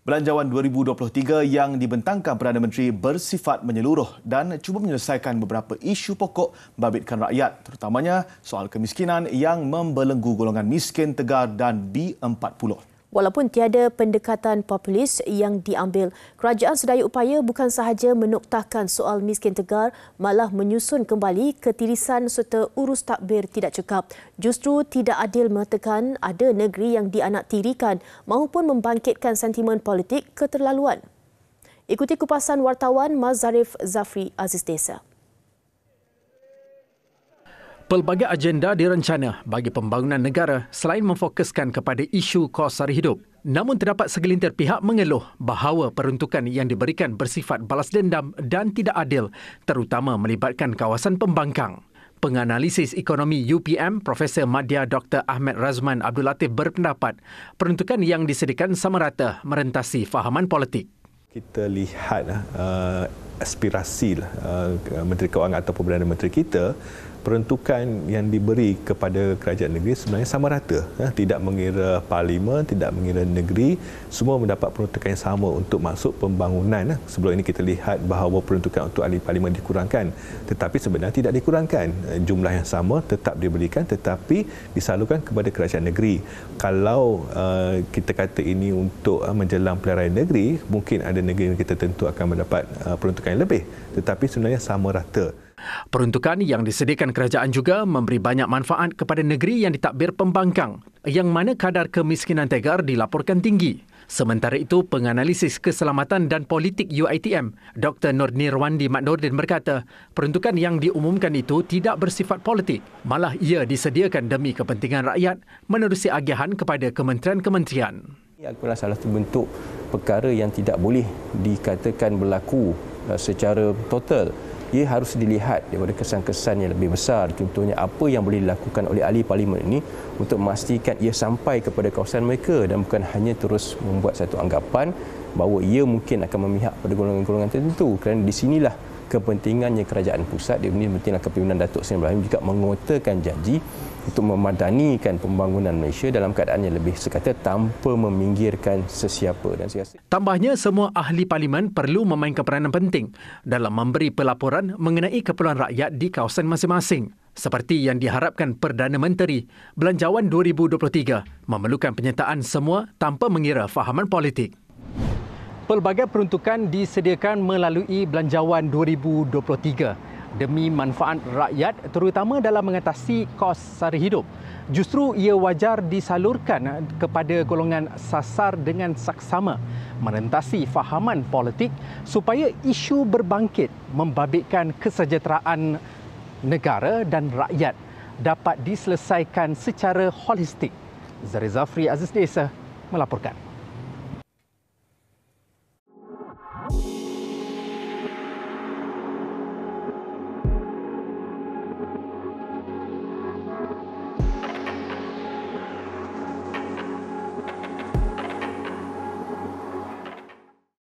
Belanjawan 2023 yang dibentangkan Perdana Menteri bersifat menyeluruh dan cuba menyelesaikan beberapa isu pokok membabitkan rakyat, terutamanya soal kemiskinan yang membelenggu golongan miskin tegar dan B40. Walaupun tiada pendekatan populis yang diambil, kerajaan sedaya upaya bukan sahaja menoktahkan soal miskin tegar, malah menyusun kembali ketirisan serta urus takbir tidak cekap. Justru tidak adil mengatakan ada negeri yang dianaktirikan maupun membangkitkan sentimen politik keterlaluan. Ikuti kupasan wartawan Mazarif Zafri Aziz Desa. Pelbagai agenda direncana bagi pembangunan negara selain memfokuskan kepada isu kos sara hidup. Namun terdapat segelintir pihak mengeluh bahawa peruntukan yang diberikan bersifat balas dendam dan tidak adil, terutama melibatkan kawasan pembangkang. Penganalisis ekonomi UPM, Profesor Madya Dr. Ahmad Razman Abdul Latif berpendapat peruntukan yang disediakan sama rata merentasi fahaman politik. Kita lihat aspirasi Menteri Kewangan ataupun Perdana Menteri kita, peruntukan yang diberi kepada kerajaan negeri sebenarnya sama rata. Tidak mengira parlimen, tidak mengira negeri, semua mendapat peruntukan yang sama untuk masuk pembangunan. Sebelum ini kita lihat bahawa peruntukan untuk ahli parlimen dikurangkan, tetapi sebenarnya tidak dikurangkan. Jumlah yang sama tetap diberikan tetapi disalurkan kepada kerajaan negeri. Kalau kita kata ini untuk menjelang pilihan raya negeri, mungkin ada negeri yang kita tentu akan mendapat peruntukan yang lebih, tetapi sebenarnya sama rata. Peruntukan yang disediakan kerajaan juga memberi banyak manfaat kepada negeri yang ditadbir pembangkang, yang mana kadar kemiskinan tegar dilaporkan tinggi. Sementara itu, penganalisis keselamatan dan politik UiTM, Dr. Nur Nirwandi Mat Nordin berkata, peruntukan yang diumumkan itu tidak bersifat politik, malah ia disediakan demi kepentingan rakyat menerusi agihan kepada kementerian-kementerian. Ini adalah salah satu bentuk perkara yang tidak boleh dikatakan berlaku secara total. Ia harus dilihat daripada kesan-kesan yang lebih besar. Contohnya apa yang boleh dilakukan oleh ahli parlimen ini untuk memastikan ia sampai kepada kawasan mereka dan bukan hanya terus membuat satu anggapan bahawa ia mungkin akan memihak pada golongan-golongan tertentu. Kerana di sinilah kepentingannya kerajaan pusat, di pentinglah kepimpinan Datuk Seri Ibrahim juga mengotakan janji untuk memadanikan pembangunan Malaysia dalam keadaan yang lebih sekata tanpa meminggirkan sesiapa. Dan saya rasa tambahnya, semua ahli parlimen perlu memainkan peranan penting dalam memberi pelaporan mengenai keperluan rakyat di kawasan masing-masing. Seperti yang diharapkan Perdana Menteri, Belanjawan 2023 memerlukan penyertaan semua tanpa mengira fahaman politik. Pelbagai peruntukan disediakan melalui Belanjawan 2023 demi manfaat rakyat, terutama dalam mengatasi kos sara hidup. Justru ia wajar disalurkan kepada golongan sasar dengan saksama, merentasi fahaman politik supaya isu berbangkit membabitkan kesejahteraan negara dan rakyat dapat diselesaikan secara holistik. Zari Zafri Aziz Desa melaporkan.